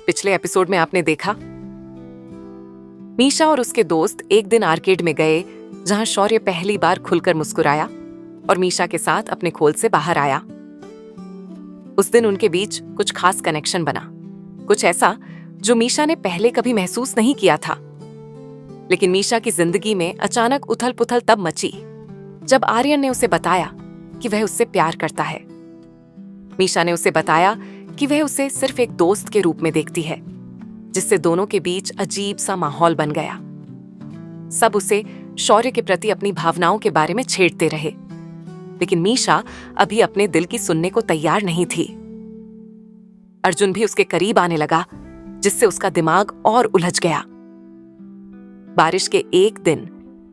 पिछले एपिसोड में आपने देखा, मीशा और उसके दोस्त एक दिन आर्केड में गए जहां शौर्य पहली बार खुलकर मुस्कुराया और मीशा के साथ अपने खोल से बाहर आया। उस दिन उनके बीच कुछ खास कनेक्शन बना, कुछ ऐसा जो मीशा ने पहले कभी महसूस नहीं किया था। लेकिन मीशा की जिंदगी में अचानक उथल पुथल तब मची जब आर्यन ने उसे बताया कि वह उससे प्यार करता है। मीशा ने उसे बताया कि वह उसे सिर्फ एक दोस्त के रूप में देखती है, जिससे दोनों के बीच अजीब सा माहौल बन गया। सब उसे शौर्य के प्रति अपनी भावनाओं के बारे में छेड़ते रहे, लेकिन मीशा अभी अपने दिल की सुनने को तैयार नहीं थी। अर्जुन भी उसके करीब आने लगा, जिससे उसका दिमाग और उलझ गया। बारिश के एक दिन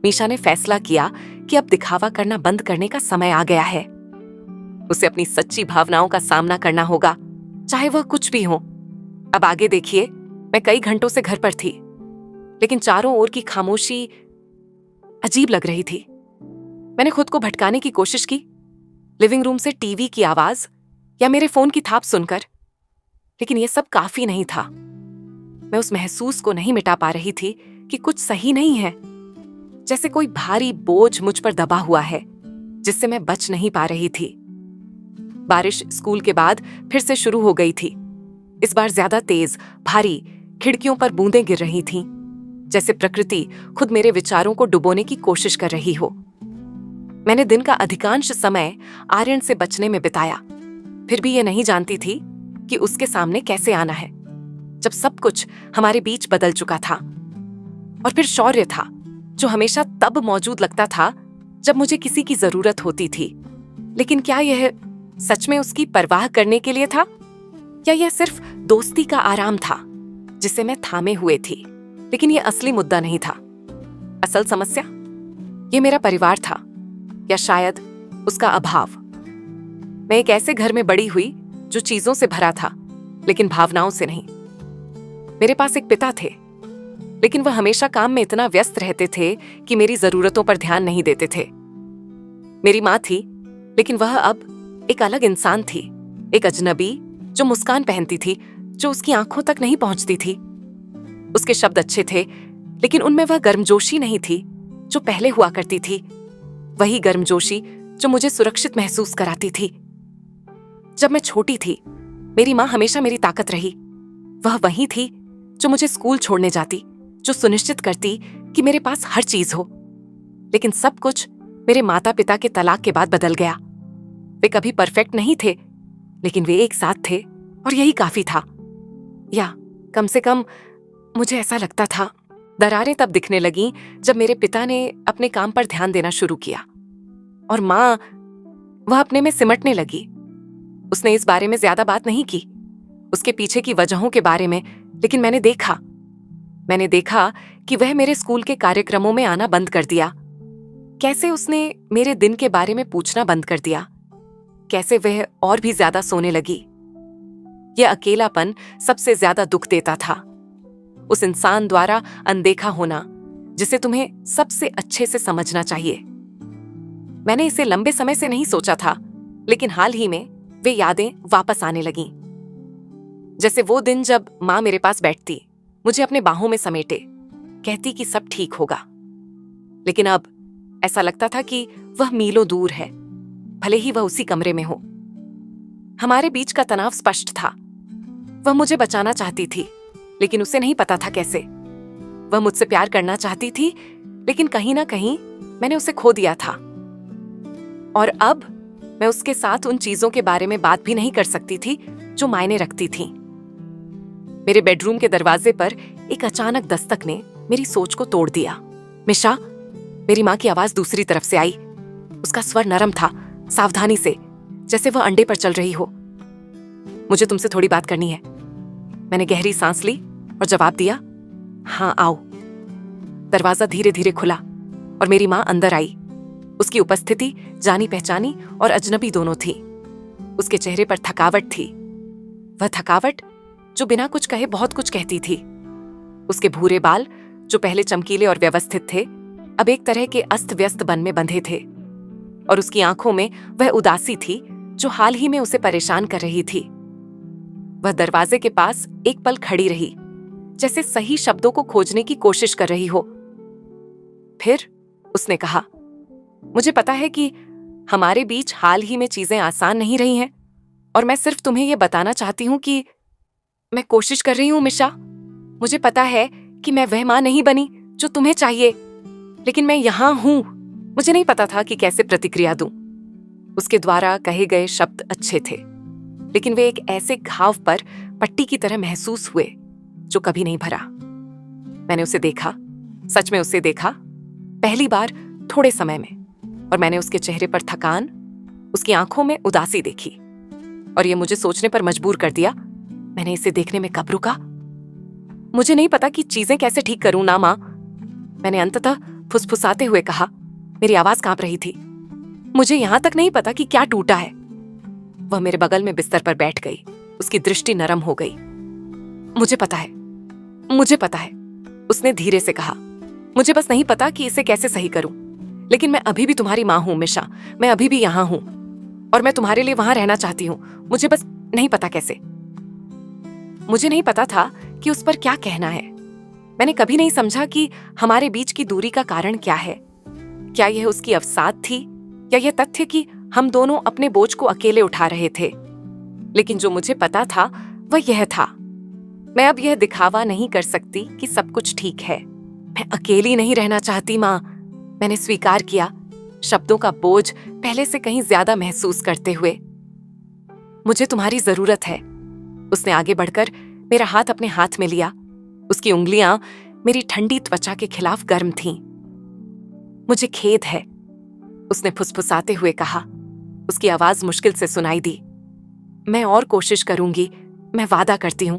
मीशा ने फैसला किया कि अब दिखावा करना बंद करने का समय आ गया है। उसे अपनी सच्ची भावनाओं का सामना करना होगा, चाहे वह कुछ भी हो। अब आगे देखिए, मैं कई घंटों से घर पर थी, लेकिन चारों ओर की खामोशी अजीब लग रही थी। मैंने खुद को भटकाने की कोशिश की, लिविंग रूम से टीवी की आवाज या मेरे फोन की थाप सुनकर, लेकिन यह सब काफी नहीं था। मैं उस महसूस को नहीं मिटा पा रही थी कि कुछ सही नहीं है, जैसे कोई भारी बोझ मुझ पर दबा हुआ है जिससे मैं बच नहीं पा रही थी। बारिश स्कूल के बाद फिर से शुरू हो गई थी, इस बार ज्यादा तेज, भारी, खिड़कियों पर बूंदें गिर रही थीं, जैसे प्रकृति खुद मेरे विचारों को डुबोने की कोशिश कर रही हो। मैंने दिन का अधिकांश समय आर्यन से बचने में बिताया, फिर भी ये नहीं जानती थी कि उसके सामने कैसे आना है, जब सब कुछ हमारे बीच बदल चुका था। और फिर शौर्य था, जो हमेशा तब मौजूद लगता था जब मुझे किसी की जरूरत होती थी। लेकिन क्या यह सच में उसकी परवाह करने के लिए था, या यह सिर्फ दोस्ती का आराम था जिसे मैं थामे हुए थी? लेकिन यह असली मुद्दा नहीं था। असल समस्या यह मेरा परिवार था, या शायद उसका अभाव। मैं एक ऐसे घर में बड़ी हुई जो चीजों से भरा था, लेकिन भावनाओं से नहीं। मेरे पास एक पिता थे, लेकिन वह हमेशा काम में इतना व्यस्त रहते थे कि मेरी जरूरतों पर ध्यान नहीं देते थे। मेरी माँ थी, लेकिन वह अब एक अलग इंसान थी, एक अजनबी जो मुस्कान पहनती थी जो उसकी आंखों तक नहीं पहुंचती थी। उसके शब्द अच्छे थे, लेकिन उनमें वह गर्मजोशी नहीं थी जो पहले हुआ करती थी, वही गर्मजोशी जो मुझे सुरक्षित महसूस कराती थी। जब मैं छोटी थी, मेरी माँ हमेशा मेरी ताकत रही। वह वही थी जो मुझे स्कूल छोड़ने जाती, जो सुनिश्चित करती कि मेरे पास हर चीज हो। लेकिन सब कुछ मेरे माता पिता के तलाक के बाद बदल गया। वे कभी परफेक्ट नहीं थे, लेकिन वे एक साथ थे और यही काफी था। या कम से कम मुझे ऐसा लगता था। दरारें तब दिखने लगीं जब मेरे पिता ने अपने काम पर ध्यान देना शुरू किया, और माँ, वह अपने में सिमटने लगी। उसने इस बारे में ज्यादा बात नहीं की, उसके पीछे की वजहों के बारे में, लेकिन मैंने देखा कि वह मेरे स्कूल के कार्यक्रमों में आना बंद कर दिया। कैसे उसने मेरे दिन के बारे में पूछना बंद कर दिया, कैसे वह और भी ज्यादा सोने लगी। यह अकेलापन सबसे ज्यादा दुख देता था, उस इंसान द्वारा अनदेखा होना जिसे तुम्हें सबसे अच्छे से समझना चाहिए। मैंने इसे लंबे समय से नहीं सोचा था, लेकिन हाल ही में वे यादें वापस आने लगीं। जैसे वो दिन जब माँ मेरे पास बैठती, मुझे अपने बाहों में समेटे, कहती कि सब ठीक होगा। लेकिन अब ऐसा लगता था कि वह मीलों दूर है, भले ही वह उसी कमरे में हो। हमारे बीच का तनाव स्पष्ट था। वह मुझे बचाना चाहती थी, लेकिन उसे नहीं पता था कैसे। वह मुझसे प्यार करना चाहती थी, लेकिन कहीं ना कहीं मैंने उसे खो दिया था। और अब मैं उसके साथ उन चीजों के बारे में बात भी नहीं कर सकती थी जो मायने रखती थीं। मेरे बेडरूम के दरवाजे पर एक अचानक दस्तक ने मेरी सोच को तोड़ दिया। मिशा, मेरी माँ की आवाज दूसरी तरफ से आई। उसका स्वर नरम था, सावधानी से, जैसे वह अंडे पर चल रही हो। मुझे तुमसे थोड़ी बात करनी है। मैंने गहरी सांस ली और जवाब दिया, हाँ आओ। दरवाजा धीरे धीरे खुला और मेरी माँ अंदर आई। उसकी उपस्थिति जानी पहचानी और अजनबी दोनों थी। उसके चेहरे पर थकावट थी, वह थकावट जो बिना कुछ कहे बहुत कुछ कहती थी। उसके भूरे बाल, जो पहले चमकीले और व्यवस्थित थे, अब एक तरह के अस्त व्यस्त बन में बंधे थे, और उसकी आंखों में वह उदासी थी जो हाल ही में उसे परेशान कर रही थी। वह दरवाजे के पास एक पल खड़ी रही, जैसे सही शब्दों को खोजने की कोशिश कर रही हो। फिर उसने कहा, मुझे पता है कि हमारे बीच हाल ही में चीजें आसान नहीं रही हैं, और मैं सिर्फ तुम्हें यह बताना चाहती हूं कि मैं कोशिश कर रही हूं मिशा। मुझे पता है कि मैं वह मां नहीं बनी जो तुम्हें चाहिए, लेकिन मैं यहां हूं। मुझे नहीं पता था कि कैसे प्रतिक्रिया दूं। उसके द्वारा कहे गए शब्द अच्छे थे, लेकिन वे एक ऐसे घाव पर पट्टी की तरह महसूस हुए जो कभी नहीं भरा। मैंने उसे देखा, सच में उसे देखा, पहली बार थोड़े समय में, और मैंने उसके चेहरे पर थकान, उसकी आंखों में उदासी देखी, और यह मुझे सोचने पर मजबूर कर दिया, मैंने इसे देखने में कब रुका? मुझे नहीं पता कि चीजें कैसे ठीक करूं ना मां, मैंने अंततः फुसफुसाते हुए कहा। मेरी आवाज कांप रही थी। मुझे यहां तक नहीं पता कि क्या टूटा है। वह मेरे बगल में बिस्तर पर बैठ गई, उसकी दृष्टि नरम हो गई। मुझे पता है, मुझे पता है, उसने धीरे से कहा। मुझे बस नहीं पता कि इसे कैसे सही करूं, लेकिन मैं अभी भी तुम्हारी मां हूं मिशा, मैं अभी भी यहां हूं, और मैं तुम्हारे लिए वहां रहना चाहती हूं। मुझे बस नहीं पता कैसे। मुझे नहीं पता था कि उस पर क्या कहना है। मैंने कभी नहीं समझा कि हमारे बीच की दूरी का कारण क्या है। क्या यह उसकी अवसाद थी, या यह तथ्य कि हम दोनों अपने बोझ को अकेले उठा रहे थे? लेकिन जो मुझे पता था वह यह था, मैं अब यह दिखावा नहीं कर सकती कि सब कुछ ठीक है। मैं अकेली नहीं रहना चाहती मां, मैंने स्वीकार किया, शब्दों का बोझ पहले से कहीं ज्यादा महसूस करते हुए। मुझे तुम्हारी जरूरत है। उसने आगे बढ़कर मेरा हाथ अपने हाथ में लिया। उसकी उंगलियां मेरी ठंडी त्वचा के खिलाफ गर्म थीं। मुझे खेद है, उसने फुसफुसाते हुए कहा। उसकी आवाज मुश्किल से सुनाई दी। मैं और कोशिश करूंगी, मैं वादा करती हूं।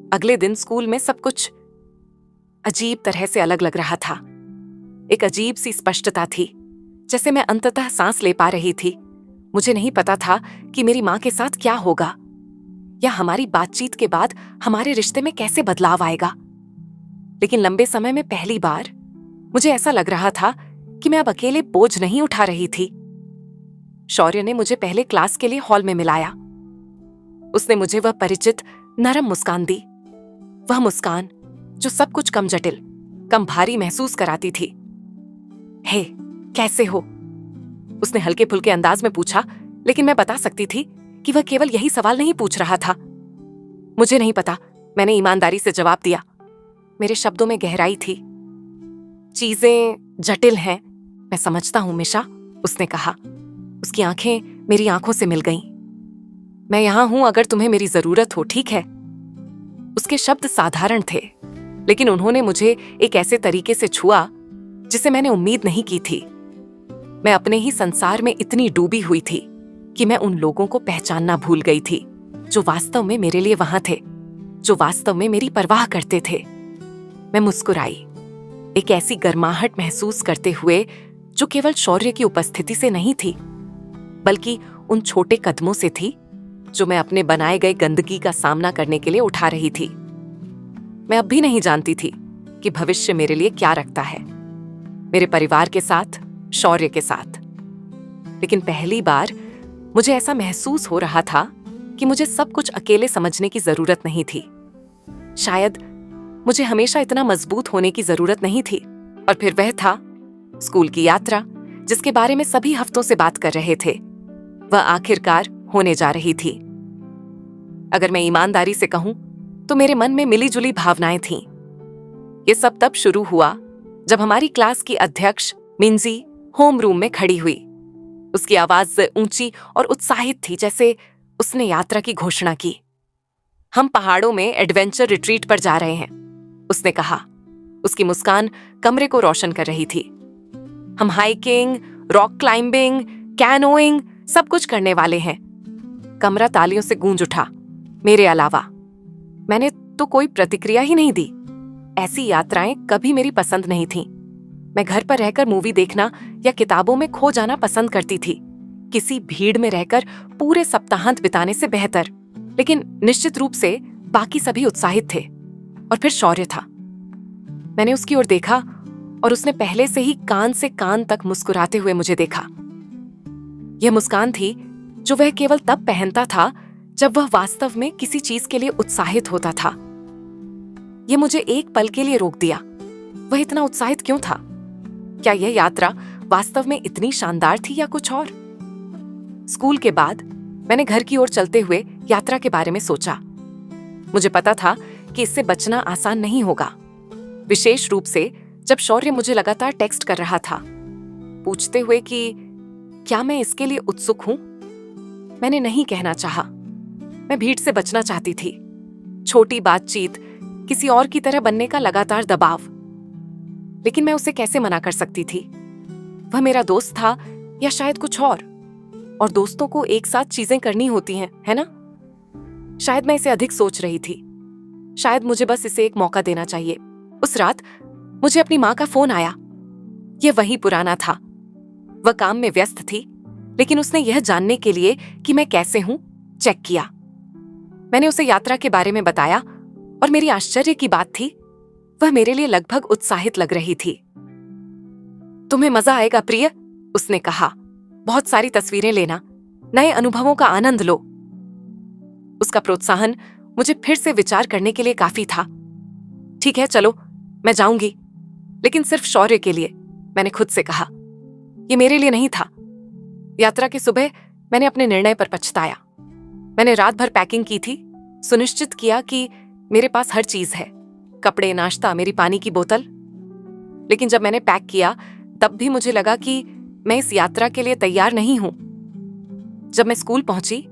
अगले दिन स्कूल में सब कुछ अजीब तरह से अलग लग रहा था। एक अजीब सी स्पष्टता थी, जैसे मैं अंततः सांस ले पा रही थी। मुझे नहीं पता था कि मेरी मां के साथ क्या होगा, या हमारी बातचीत के बाद हमारे रिश्ते में कैसे बदलाव आएगा। लेकिन लंबे समय में पहली बार मुझे ऐसा लग रहा था कि मैं अब अकेले बोझ नहीं उठा रही थी। शौर्य ने मुझे पहले क्लास के लिए हॉल में मिलाया। उसने मुझे वह परिचित नरम मुस्कान दी, वह मुस्कान जो सब कुछ कम जटिल, कम भारी महसूस कराती थी। हे, कैसे हो? उसने हल्के फुल्के अंदाज में पूछा, लेकिन मैं बता सकती थी कि वह केवल यही सवाल नहीं पूछ रहा था। मुझे नहीं पता, मैंने ईमानदारी से जवाब दिया। मेरे शब्दों में गहराई थी। चीजें जटिल हैं, मैं समझता हूं मिशा, उसने कहा। उसकी आंखें मेरी आंखों से मिल गईं। मैं यहां हूं अगर तुम्हें मेरी जरूरत हो, ठीक है? उसके शब्द साधारण थे, लेकिन उन्होंने मुझे एक ऐसे तरीके से छुआ जिसे मैंने उम्मीद नहीं की थी। मैं अपने ही संसार में इतनी डूबी हुई थी कि मैं उन लोगों को पहचानना भूल गई थी जो वास्तव में मेरे लिए वहां थे, जो वास्तव में मेरी परवाह करते थे। मैं मुस्कुराई, एक ऐसी गर्माहट महसूस करते हुए जो केवल शौर्य की उपस्थिति से नहीं थी, बल्कि उन छोटे कदमों से थी जो मैं अपने बनाए गए गंदगी का सामना करने के लिए उठा रही थी। मैं अब भी नहीं जानती थी कि भविष्य मेरे लिए क्या रखता है, मेरे परिवार के साथ, शौर्य के साथ। लेकिन पहली बार मुझे ऐसा महसूस हो रहा था कि मुझे सब कुछ अकेले समझने की जरूरत नहीं थी। शायद मुझे हमेशा इतना मजबूत होने की जरूरत नहीं थी। और फिर वह था स्कूल की यात्रा, जिसके बारे में सभी हफ्तों से बात कर रहे थे। वह आखिरकार होने जा रही थी। अगर मैं ईमानदारी से कहूं तो मेरे मन में मिली जुली भावनाएं थीं। ये सब तब शुरू हुआ जब हमारी क्लास की अध्यक्ष मिंजी होम रूम में खड़ी हुई। उसकी आवाज ऊंची और उत्साहित थी, जैसे उसने यात्रा की घोषणा की। हम पहाड़ों में एडवेंचर रिट्रीट पर जा रहे हैं, उसने कहा। उसकी मुस्कान कमरे को रोशन कर रही थी। हम हाइकिंग, रॉक क्लाइंबिंग, कैनोइंग सब कुछ करने वाले हैं। कमरा तालियों से गूंज उठा, मेरे अलावा। मैंने तो कोई प्रतिक्रिया ही नहीं दी। ऐसी यात्राएं कभी मेरी पसंद नहीं थीं। मैं घर पर रहकर मूवी देखना या किताबों में खो जाना पसंद करती थी, किसी भीड़ में रहकर पूरे सप्ताहांत बिताने से बेहतर। लेकिन निश्चित रूप से बाकी सभी उत्साहित थे। और फिर शौर्य था। मैंने उसकी ओर देखा और उसने पहले से ही कान से कान तक मुस्कुराते हुए मुझे देखा। यह मुस्कान थी जो वह केवल तब पहनता था जब वह वास्तव में किसी चीज के लिए उत्साहित होता था। यह मुझे एक पल के लिए रोक दिया। वह इतना उत्साहित क्यों था? क्या यह यात्रा वास्तव में इतनी शानदार थी या कुछ और? स्कूल के बाद मैंने घर की ओर चलते हुए यात्रा के बारे में सोचा। मुझे पता था कि इससे बचना आसान नहीं होगा, विशेष रूप से जब शौर्य मुझे लगातार टेक्स्ट कर रहा था, पूछते हुए कि क्या मैं इसके लिए उत्सुक हूं। मैंने नहीं कहना चाहा। मैं भीड़ से बचना चाहती थी। छोटी बातचीत, किसी और की तरह बनने का लगातार दबाव। लेकिन मैं उसे कैसे मना कर सकती थी? वह मेरा दोस्त था या शायद कुछ और दोस्तों को एक साथ चीजें करनी होती हैं, है ना? शायद मैं इसे अधिक सोच रही थी। शायद मुझे बस इसे एक मौका देना चाहिए। उस रात मुझे अपनी माँ का फोन आया। यह वही पुराना था। वह काम में व्यस्त थी, लेकिन उसने यह जानने के लिए कि मैं कैसे हूं, चेक किया। मैंने उसे यात्रा के बारे में बताया और मेरी आश्चर्य की बात थी, वह मेरे लिए लगभग उत्साहित लग रही थी। तुम्हें मजा आएगा प्रिय, उसने कहा। बहुत सारी तस्वीरें लेना, नए अनुभवों का आनंद लो। उसका प्रोत्साहन मुझे फिर से विचार करने के लिए काफी था। ठीक है, चलो, मैं जाऊंगी, लेकिन सिर्फ शौर्य के लिए, मैंने खुद से कहा। यह मेरे लिए नहीं था। यात्रा की सुबह मैंने अपने निर्णय पर पछताया। मैंने रात भर पैकिंग की थी, सुनिश्चित किया कि मेरे पास हर चीज है, कपड़े, नाश्ता, मेरी पानी की बोतल। लेकिन जब मैंने पैक किया, तब भी मुझे लगा कि मैं इस यात्रा के लिए तैयार नहीं हूं। जब मैं स्कूल पहुंची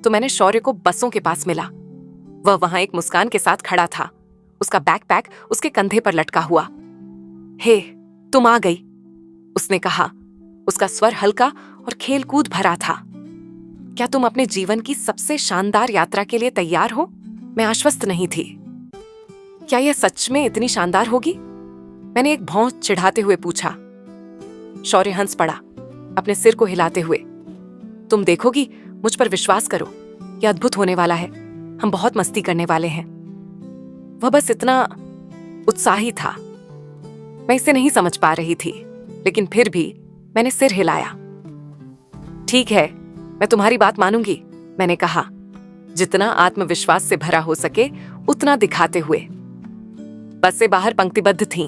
तो मैंने शौर्य को बसों के पास मिला। वह वहां एक मुस्कान के साथ खड़ा था, उसका बैकपैक उसके कंधे पर लटका हुआ। हे, तुम आ गई, उसने कहा। उसका स्वर हल्का और खेलकूद भरा था। क्या तुम अपने जीवन की सबसे शानदार यात्रा के लिए तैयार हो? मैं आश्वस्त नहीं थी। क्या यह सच में इतनी शानदार होगी? मैंने एक भौं चिढ़ाते हुए पूछा। शौर्य हंस पड़ा, अपने सिर को हिलाते हुए। तुम देखोगी, मुझ पर विश्वास करो, यह अद्भुत होने वाला है। हम बहुत मस्ती करने वाले हैं। वह बस इतना उत्साही था। मैं इसे नहीं समझ पा रही थी, लेकिन फिर भी मैंने सिर हिलाया। ठीक है, मैं तुम्हारी बात मानूंगी, मैंने कहा, जितना आत्मविश्वास से भरा हो सके उतना दिखाते हुए। बसें बाहर पंक्तिबद्ध थीं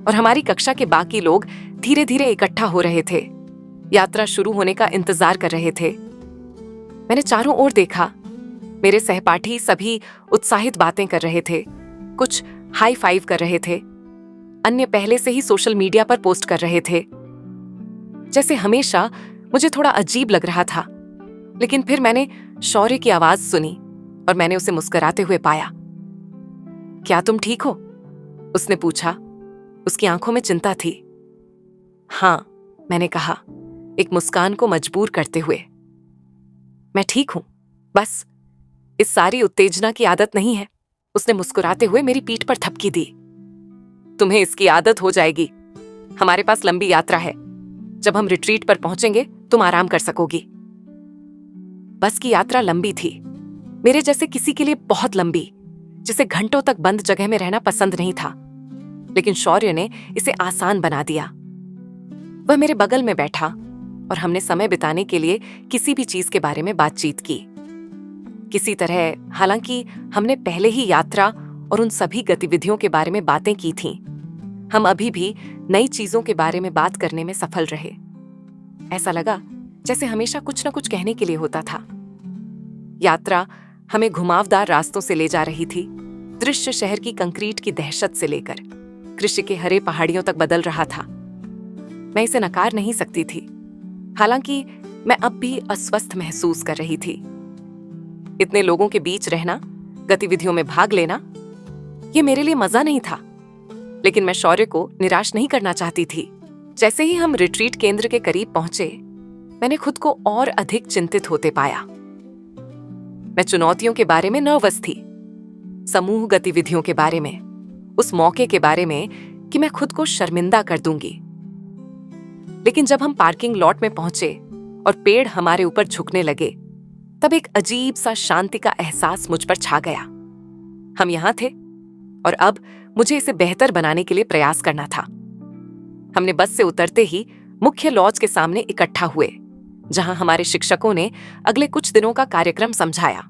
और हमारी कक्षा के बाकी लोग धीरे धीरे इकट्ठा हो रहे थे, यात्रा शुरू होने का इंतजार कर रहे थे। मैंने चारों ओर देखा। मेरे सहपाठी सभी उत्साहित बातें कर रहे थे, कुछ हाई फाइव कर रहे थे, अन्य पहले से ही सोशल मीडिया पर पोस्ट कर रहे थे। जैसे हमेशा मुझे थोड़ा अजीब लग रहा था, लेकिन फिर मैंने शौर्य की आवाज सुनी और मैंने उसे मुस्कुराते हुए पाया। क्या तुम ठीक हो? उसने पूछा। उसकी आंखों में चिंता थी। हां, मैंने कहा, एक मुस्कान को मजबूर करते हुए। मैं ठीक हूं, बस इस सारी उत्तेजना की आदत नहीं है, उसने मुस्कुराते हुए मेरी पीठ पर थपकी दी। तुम्हें इसकी आदत हो जाएगी। हमारे पास लंबी यात्रा है। जब हम रिट्रीट पर पहुंचेंगे तुम आराम कर सकोगी। बस की यात्रा लंबी थी, मेरे जैसे किसी के लिए बहुत लंबी, जिसे घंटों तक बंद जगह में रहना पसंद नहीं था। लेकिन शौर्य ने इसे आसान बना दिया। वह मेरे बगल में बैठा और हमने समय बिताने के लिए किसी भी चीज के बारे में बातचीत की। किसी तरह, हालांकि हमने पहले ही यात्रा और उन सभी गतिविधियों के बारे में बातें की थीं, हम अभी भी नई चीजों के बारे में बात करने में सफल रहे। ऐसा लगा जैसे हमेशा कुछ न कुछ कहने के लिए होता था। यात्रा हमें घुमावदार रास्तों से ले जा रही थी। दृश्य शहर की कंक्रीट की दहशत से लेकर कृषि के हरे पहाड़ियों तक बदल रहा था। मैं इसे नकार नहीं सकती थी, हालांकि मैं अब भी अस्वस्थ महसूस कर रही थी। इतने लोगों के बीच रहना, गतिविधियों में भाग लेना, ये मेरे लिए मजा नहीं था। लेकिन मैं शौर्य को निराश नहीं करना चाहती थी। जैसे ही हम रिट्रीट केंद्र के करीब पहुंचे, मैंने खुद को और अधिक चिंतित होते पाया। मैं चुनौतियों के बारे में नर्वस थी, समूह गतिविधियों के बारे में, उस मौके के बारे में कि मैं खुद को शर्मिंदा कर दूंगी। लेकिन जब हम पार्किंग लॉट में पहुंचे और पेड़ हमारे ऊपर झुकने लगे, तब एक अजीब सा शांति का एहसास मुझ पर छा गया। हम यहां थे और अब मुझे इसे बेहतर बनाने के लिए प्रयास करना था। हमने बस से उतरते ही मुख्य लॉज के सामने इकट्ठा हुए, जहां हमारे शिक्षकों ने अगले कुछ दिनों का कार्यक्रम समझाया।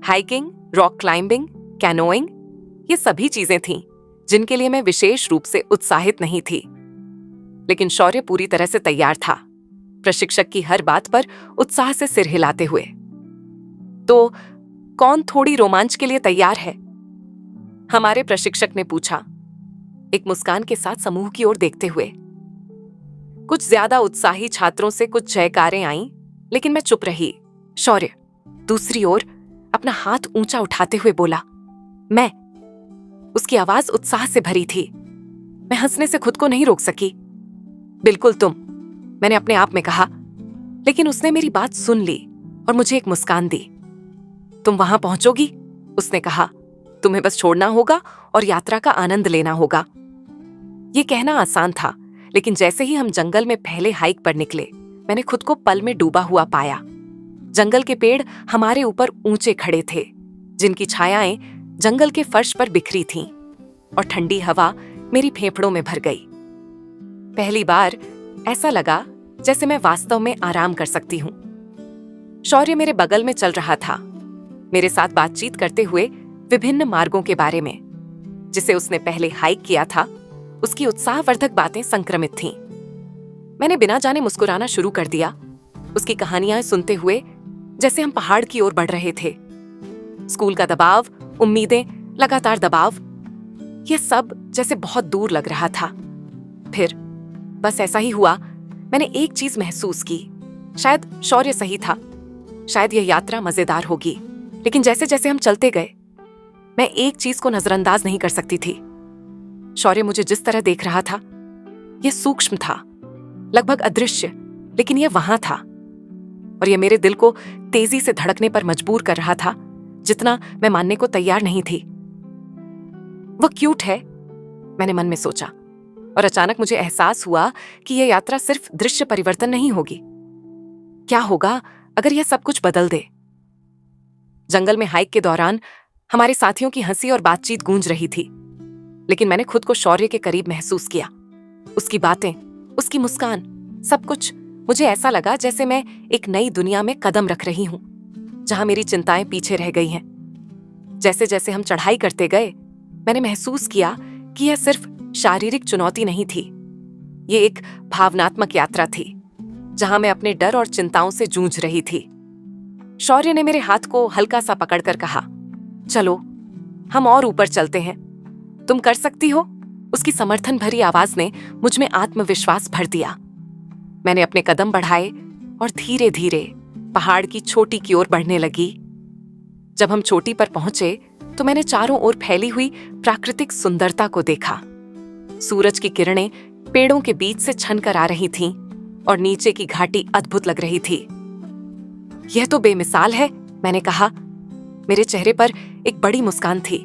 हाइकिंग, रॉक क्लाइंबिंग, कैनोइंग, ये सभी चीजें थीं जिनके लिए मैं विशेष रूप से उत्साहित नहीं थी। लेकिन शौर्य पूरी तरह से तैयार था, प्रशिक्षक की हर बात पर उत्साह से सिर हिलाते हुए। तो कौन थोड़ी रोमांच के लिए तैयार है? हमारे प्रशिक्षक ने पूछा, एक मुस्कान के साथ समूह की ओर देखते हुए। कुछ ज्यादा उत्साही छात्रों से कुछ जयकारें आईं, लेकिन मैं चुप रही। शौर्य दूसरी ओर अपना हाथ ऊंचा उठाते हुए बोला, मैं। उसकी आवाज उत्साह से भरी थी। मैं हंसने से खुद को नहीं रोक सकी। बिल्कुल तुम, मैंने अपने आप में कहा, लेकिन उसने मेरी बात सुन ली और मुझे एक मुस्कान दी। तुम वहां पहुंचोगी, उसने कहा। तुम्हें बस छोड़ना होगा और यात्रा का आनंद लेना होगा। ये कहना आसान था, लेकिन जैसे ही हम जंगल में पहले हाइक पर निकले, मैंने खुद को पल में डूबा हुआ पाया। जंगल के पेड़ हमारे ऊपर ऊंचे खड़े थे, जिनकी छायाएं जंगल के फर्श पर बिखरी थीं, और ठंडी हवा मेरी फेफड़ों में भर गई। पहली बार ऐसा लगा जैसे मैं वास्तव में आराम कर सकती हूं। शौर्य मेरे बगल में चल रहा था, मेरे साथ बातचीत करते हुए विभिन्न मार्गों के बारे में, जिसे उसने पहले हाइक किया था। उसकी उत्साहवर्धक बातें संक्रमित थीं। मैंने बिना जाने मुस्कुराना शुरू कर दिया, उसकी कहानियां सुनते हुए, जैसे हम पहाड़ की ओर बढ़ रहे थे। स्कूल का दबाव, उम्मीदें, लगातार दबाव, यह सब जैसे बहुत दूर लग रहा था। फिर बस ऐसा ही हुआ। मैंने एक चीज महसूस की, शायद शौर्य सही था, शायद यह यात्रा मजेदार होगी। लेकिन जैसे जैसे हम चलते गए, मैं एक चीज को नजरअंदाज नहीं कर सकती थी। शौर्य मुझे जिस तरह देख रहा था, यह सूक्ष्म था, लगभग अदृश्य, लेकिन यह वहां था, और यह मेरे दिल को तेजी से धड़कने पर मजबूर कर रहा था, जितना मैं मानने को तैयार नहीं थी। वह क्यूट है, मैंने मन में सोचा, और अचानक मुझे एहसास हुआ कि यह यात्रा सिर्फ दृश्य परिवर्तन नहीं होगी। क्या होगा अगर यह सब कुछ बदल दे? जंगल में हाइक के दौरान हमारे साथियों की हंसी और बातचीत गूंज रही थी, लेकिन मैंने खुद को शौर्य के करीब महसूस किया। उसकी बातें, उसकी मुस्कान, सब कुछ, मुझे ऐसा लगा जैसे मैं एक नई दुनिया में कदम रख रही हूं, जहां मेरी चिंताएं पीछे रह गई हैं। जैसे जैसे हम चढ़ाई करते गए, मैंने महसूस किया कि यह सिर्फ शारीरिक चुनौती नहीं थी, ये एक भावनात्मक यात्रा थी, जहां मैं अपने डर और चिंताओं से जूझ रही थी। शौर्य ने मेरे हाथ को हल्का सा पकड़कर कहा, चलो हम और ऊपर चलते हैं, तुम कर सकती हो। उसकी समर्थन भरी आवाज ने मुझ में आत्मविश्वास भर दिया। मैंने अपने कदम बढ़ाए और धीरे धीरे पहाड़ की चोटी की ओर बढ़ने लगी। जब हम चोटी पर पहुंचे तो मैंने चारों ओर फैली हुई प्राकृतिक सुंदरता को देखा। सूरज की किरणें पेड़ों के बीच से छनकर आ रही थीं और नीचे की घाटी अद्भुत लग रही थी। यह तो बेमिसाल है, मैंने कहा। मेरे चेहरे पर एक बड़ी मुस्कान थी।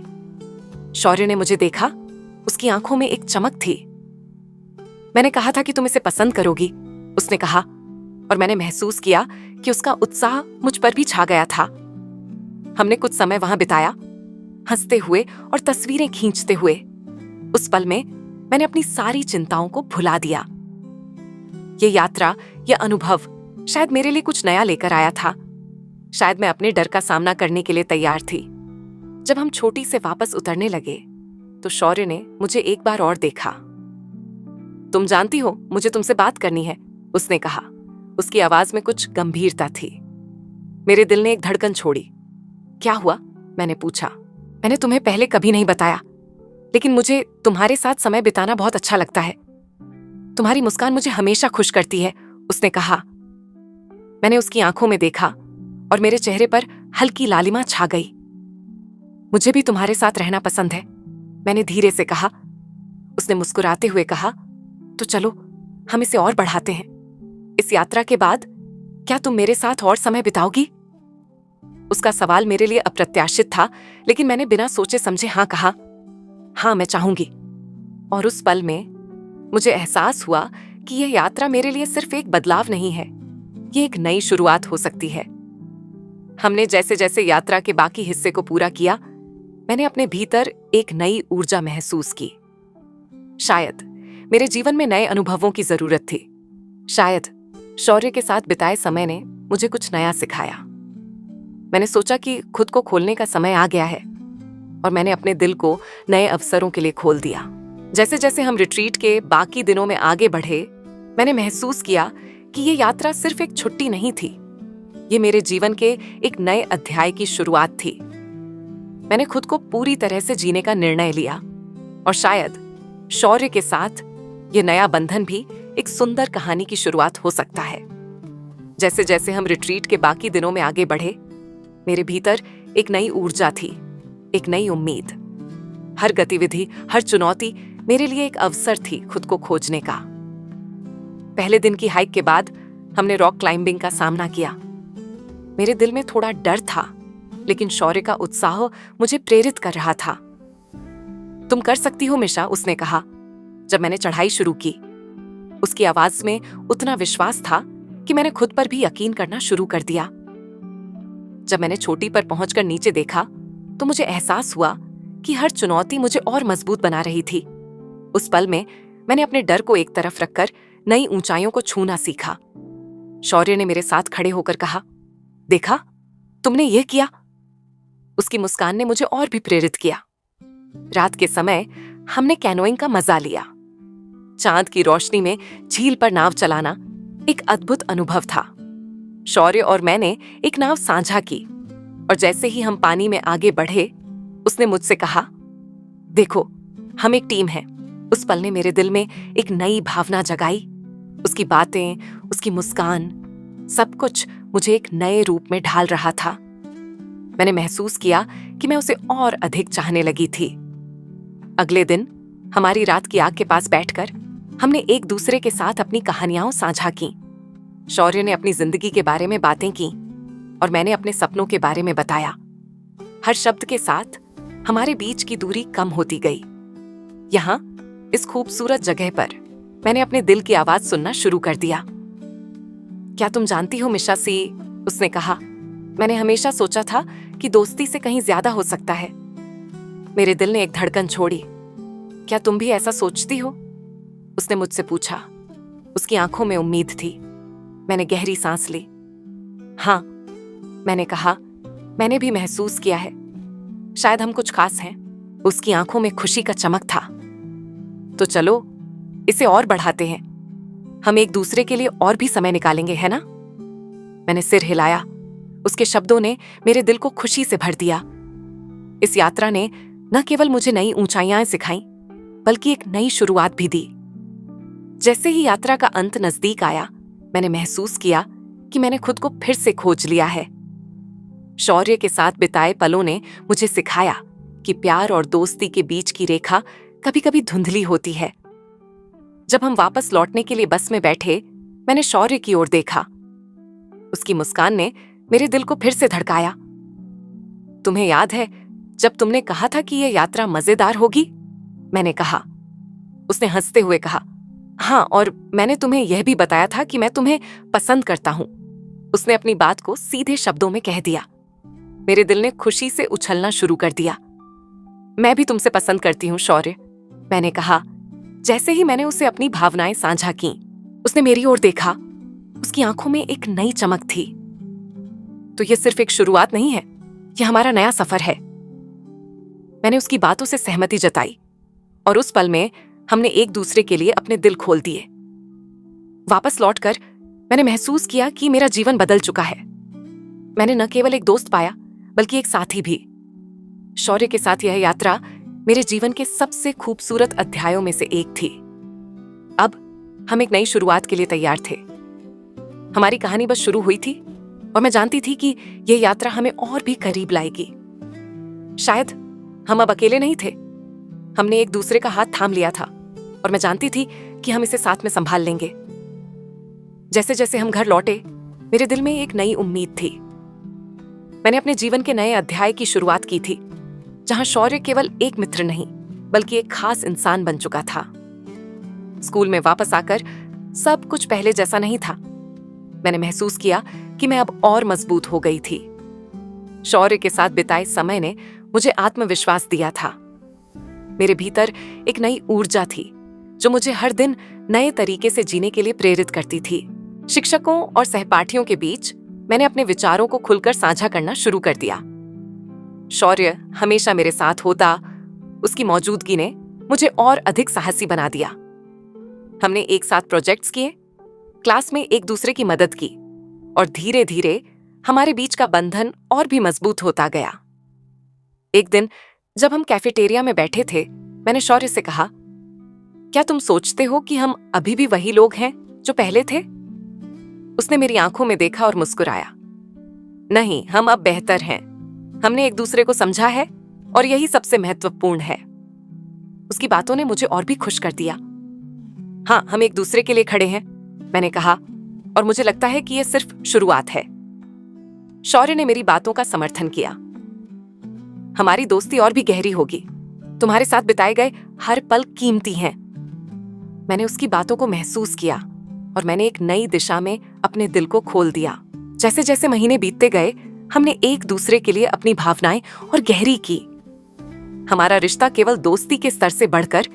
शौर्य ने मुझे देखा, उसकी आंखों में एक चमक थी। मैंने कहा था कि तुम इसे पसंद करोगी, उसने कहा, और मैंने महसूस किया कि उसका उत्साह मुझ पर भी छा गया था। हमने कुछ समय वहां बिताया, हंसते हुए और तस्वीरें खींचते हुए। उस पल में मैंने अपनी सारी चिंताओं को भुला दिया। ये यात्रा, यह अनुभव शायद मेरे लिए कुछ नया लेकर आया था। शायद मैं अपने डर का सामना करने के लिए तैयार थी। जब हम छोटी से वापस उतरने लगे तो शौर्य ने मुझे एक बार और देखा। तुम जानती हो, मुझे तुमसे बात करनी है, उसने कहा। उसकी आवाज में कुछ गंभीरता थी। मेरे दिल ने एक धड़कन छोड़ी। क्या हुआ? मैंने पूछा। मैंने तुम्हें पहले कभी नहीं बताया, लेकिन मुझे तुम्हारे साथ समय बिताना बहुत अच्छा लगता है। तुम्हारी मुस्कान मुझे हमेशा खुश करती है, उसने कहा। मैंने उसकी आंखों में देखा और मेरे चेहरे पर हल्की लालिमा छा गई। मुझे भी तुम्हारे साथ रहना पसंद है, मैंने धीरे से कहा। उसने मुस्कुराते हुए कहा, तो चलो हम इसे और बढ़ाते हैं। इस यात्रा के बाद क्या तुम मेरे साथ और समय बिताओगी? उसका सवाल मेरे लिए अप्रत्याशित था, लेकिन मैंने बिना सोचे समझे हाँ कहा। हाँ, मैं चाहूंगी। और उस पल में मुझे एहसास हुआ कि यह यात्रा मेरे लिए सिर्फ एक बदलाव नहीं है, ये एक नई शुरुआत हो सकती है। हमने जैसे जैसे यात्रा के बाकी हिस्से को पूरा किया, मैंने अपने भीतर एक नई ऊर्जा महसूस की। शायद मेरे जीवन में नए अनुभवों की जरूरत थी। शायद शौर्य के साथ बिताए समय ने मुझे कुछ नया सिखाया। मैंने सोचा कि खुद को खोलने का समय आ गया है और मैंने अपने दिल को नए अवसरों के लिए खोल दिया। जैसे जैसे हम रिट्रीट के बाकी दिनों में आगे बढ़े, मैंने महसूस किया कि ये यात्रा सिर्फ एक छुट्टी नहीं थी, ये मेरे जीवन के एक नए अध्याय की शुरुआत थी। मैंने खुद को पूरी तरह से जीने का निर्णय लिया और शायद शौर्य के साथ ये नया बंधन भी एक सुंदर कहानी की शुरुआत हो सकता है। जैसे जैसे हम रिट्रीट के बाकी दिनों में आगे बढ़े, मेरे भीतर एक नई ऊर्जा थी, एक नई उम्मीद। हर गतिविधि, हर चुनौती मेरे लिए एक अवसर थी खुद को खोजने का। पहले दिन की हाइक के बाद हमने रॉक क्लाइंबिंग का सामना किया। मेरे दिल में थोड़ा डर था, लेकिन शौर्य का उत्साह मुझे प्रेरित कर रहा था। तुम कर सकती हो मिशा, उसने कहा जब मैंने चढ़ाई शुरू की। उसकी आवाज में उतना विश्वास था कि मैंने खुद पर भी यकीन करना शुरू कर दिया। जब मैंने चोटी पर पहुंचकर नीचे देखा तो मुझे एहसास हुआ कि हर चुनौती मुझे और मजबूत बना रही थी। उस पल में मैंने अपने डर को एक तरफ रखकर नई ऊंचाइयों को छूना सीखा। शौर्य ने मेरे साथ खड़े होकर कहा, देखा, तुमने ये किया। उसकी मुस्कान ने मुझे और भी प्रेरित किया। रात के समय हमने कैनोइंग का मजा लिया। चांद की रोशनी में झील पर नाव चलाना एक अद्भुत अनुभव था। शौर्य और मैंने एक नाव साझा की और जैसे ही हम पानी में आगे बढ़े, उसने मुझसे कहा, देखो, हम एक टीम हैं। उस पल ने मेरे दिल में एक नई भावना जगाई। उसकी बातें, उसकी मुस्कान, सब कुछ मुझे एक नए रूप में ढाल रहा था। मैंने महसूस किया कि मैं उसे और अधिक चाहने लगी थी। अगले दिन हमारी रात की आग के पास बैठकर हमने एक दूसरे के साथ अपनी कहानियां साझा की। शौर्य ने अपनी जिंदगी के बारे में बातें की और मैंने अपने सपनों के बारे में बताया। हर शब्द के साथ हमारे बीच की दूरी कम होती गई। यहाँ इस खूबसूरत जगह पर मैंने अपने दिल की आवाज सुनना शुरू कर दिया। क्या तुम जानती हो मिशा सी, उसने कहा, मैंने हमेशा सोचा था कि दोस्ती से कहीं ज्यादा हो सकता है। मेरे दिल ने एक धड़कन छोड़ी। क्या तुम भी ऐसा सोचती हो? उसने मुझसे पूछा। उसकी आंखों में उम्मीद थी। मैंने गहरी सांस ली। हाँ, मैंने कहा, मैंने भी महसूस किया है। शायद हम कुछ खास हैं। उसकी आंखों में खुशी का चमक था। तो चलो इसे और बढ़ाते हैं। हम एक दूसरे के लिए और भी समय निकालेंगे, है ना? मैंने सिर हिलाया। उसके शब्दों ने मेरे दिल को खुशी से भर दिया। इस यात्रा ने न केवल मुझे नई ऊंचाइयां सिखाई, बल्कि एक नई शुरुआत भी दी। जैसे ही यात्रा का अंत नजदीक आया, मैंने महसूस किया कि मैंने खुद को फिर से खोज लिया है। शौर्य के साथ बिताए पलों ने मुझे सिखाया कि प्यार और दोस्ती के बीच की रेखा कभी-कभी धुंधली होती है। जब हम वापस लौटने के लिए बस में बैठे, मैंने शौर्य की ओर देखा। उसकी मुस्कान ने मेरे दिल को फिर से धड़काया। तुम्हें याद है जब तुमने कहा था कि यह यात्रा मजेदार होगी? मैंने कहा। उसने हंसते हुए कहा, हाँ, और मैंने तुम्हें यह भी बताया था कि मैं तुम्हें पसंद करता हूं। उसने अपनी बात को सीधे शब्दों में कह दिया। मेरे दिल ने खुशी से उछलना शुरू कर दिया। मैं भी तुमसे पसंद करती हूँ शौर्य, मैंने कहा। जैसे ही मैंने उसे अपनी भावनाएं साझा की, उसने मेरी ओर देखा। उसकी आंखों में एक नई चमक थी। तो यह सिर्फ एक शुरुआत नहीं है, यह हमारा नया सफर है। मैंने उसकी बातों से सहमति जताई और उस पल में हमने एक दूसरे के लिए अपने दिल खोल दिए। वापस लौटकर मैंने महसूस किया कि मेरा जीवन बदल चुका है। मैंने न केवल एक दोस्त पाया, बल्कि एक साथी भी। शौर्य के साथ यह यात्रा मेरे जीवन के सबसे खूबसूरत अध्यायों में से एक थी। अब हम एक नई शुरुआत के लिए तैयार थे। हमारी कहानी बस शुरू हुई थी और मैं जानती थी कि यह यात्रा हमें और भी करीब लाएगी। शायद हम अब अकेले नहीं थे। हमने एक दूसरे का हाथ थाम लिया था और मैं जानती थी कि हम इसे साथ में संभाल लेंगे। जैसे जैसे हम घर लौटे, मेरे दिल में एक नई उम्मीद थी। मैंने अपने जीवन के नए अध्याय की शुरुआत की थी, जहां शौर्य केवल एक मित्र नहीं, बल्कि एक खास इंसान बन चुका था। स्कूल में वापस आकर सब कुछ पहले जैसा नहीं था। मैंने महसूस किया कि मैं अब और मजबूत हो गई थी। शौर्य के साथ बिताए समय ने मुझे आत्मविश्वास दिया था। मेरे भीतर एक नई ऊर्जा थी जो मुझे हर दिन नए तरीके से जीने के लिए प्रेरित करती थी। शिक्षकों और सहपाठियों के बीच मैंने अपने विचारों को खुलकर साझा करना शुरू कर दिया। शौर्य हमेशा मेरे साथ होता, उसकी मौजूदगी ने मुझे और अधिक साहसी बना दिया। हमने एक साथ प्रोजेक्ट्स किए, क्लास में एक दूसरे की मदद की और धीरे धीरे हमारे बीच का बंधन और भी मजबूत होता गया। एक दिन जब हम कैफेटेरिया में बैठे थे, मैंने शौर्य से कहा, क्या तुम सोचते हो कि हम अभी भी वही लोग हैं जो पहले थे? उसने मेरी आंखों में देखा और मुस्कुराया। नहीं, हम अब बेहतर हैं। हमने एक दूसरे को समझा है और यही सबसे महत्वपूर्ण है। उसकी बातों ने मुझे और भी खुश कर दिया। हाँ, हम एक दूसरे के लिए खड़े हैं, मैंने कहा, और मुझे लगता है कि यह सिर्फ शुरुआत है। शौर्य ने मेरी बातों का समर्थन किया। हमारी दोस्ती और भी गहरी होगी। तुम्हारे साथ बिताए गए हर पल कीमती हैं। मैंने उसकी बातों को महसूस किया और मैंने एक नई दिशा में अपने दिल को खोल दिया। जैसे जैसे महीने बीतते गए, हमने एक दूसरे के लिए अपनी भावनाएं और गहरी की। हमारा रिश्ता केवल दोस्ती के स्तर से बढ़कर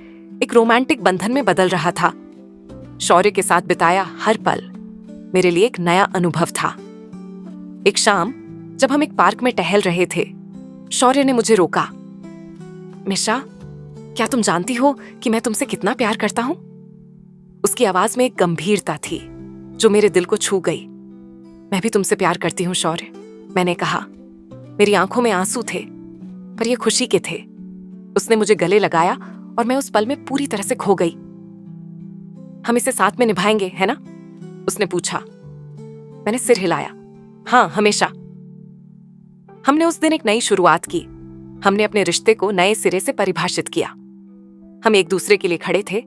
एक रोमांटिक बंधन में बदल रहा था। शौर्य के साथ बिताया हर पल मेरे लिए एक नया अनुभव था। एक शाम जब हम एक पार्क में टहल रहे थे, शौर्य ने मुझे रोका। मिशा, क्या तुम जानती हो कि मैं तुमसे कितना प्यार करता हूं? उसकी आवाज में एक गंभीरता थी जो मेरे दिल को छू गई। मैं भी तुमसे प्यार करती हूं शौर्य, मैंने कहा। मेरी आंखों में आंसू थे, पर ये खुशी के थे। उसने मुझे गले लगाया और मैं उस पल में पूरी तरह से खो गई। हम इसे साथ में निभाएंगे, है ना? उसने पूछा। मैंने सिर हिलाया। हाँ, हमेशा। हमने उस दिन एक नई शुरुआत की। हमने अपने रिश्ते को नए सिरे से परिभाषित किया। हम एक दूसरे के लिए खड़े थे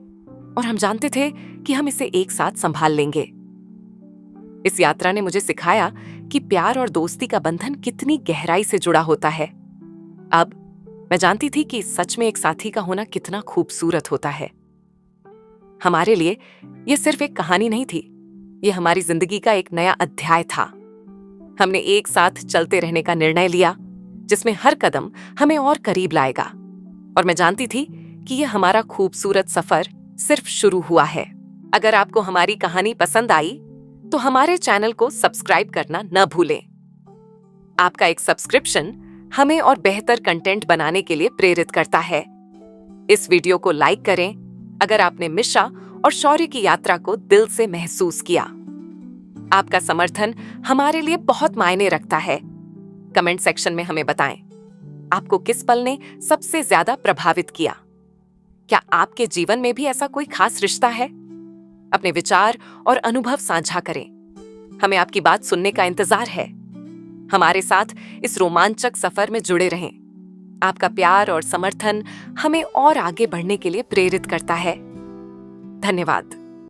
और हम जानते थे कि हम इसे एक साथ संभाल लेंगे। इस यात्रा ने मुझे सिखाया कि प्यार और दोस्ती का बंधन कितनी गहराई से जुड़ा होता है। अब मैं जानती थी कि सच में एक साथी का होना कितना खूबसूरत होता है। हमारे लिए यह सिर्फ एक कहानी नहीं थी, यह हमारी जिंदगी का एक नया अध्याय था। हमने एक साथ चलते रहने का निर्णय लिया, जिसमें हर कदम हमें और करीब लाएगा। और मैं जानती थी कि यह हमारा खूबसूरत सफर सिर्फ शुरू हुआ है। अगर आपको हमारी कहानी पसंद आई तो हमारे चैनल को सब्सक्राइब करना न भूलें। आपका एक सब्सक्रिप्शन हमें और बेहतर कंटेंट बनाने के लिए प्रेरित करता है। इस वीडियो को लाइक करें अगर आपने मिशा और शौर्य की यात्रा को दिल से महसूस किया। आपका समर्थन हमारे लिए बहुत मायने रखता है। कमेंट सेक्शन में हमें बताएं, आपको किस पल ने सबसे ज्यादा प्रभावित किया? क्या आपके जीवन में भी ऐसा कोई खास रिश्ता है? अपने विचार और अनुभव साझा करें। हमें आपकी बात सुनने का इंतजार है। हमारे साथ इस रोमांचक सफर में जुड़े रहें। आपका प्यार और समर्थन हमें और आगे बढ़ने के लिए प्रेरित करता है। धन्यवाद।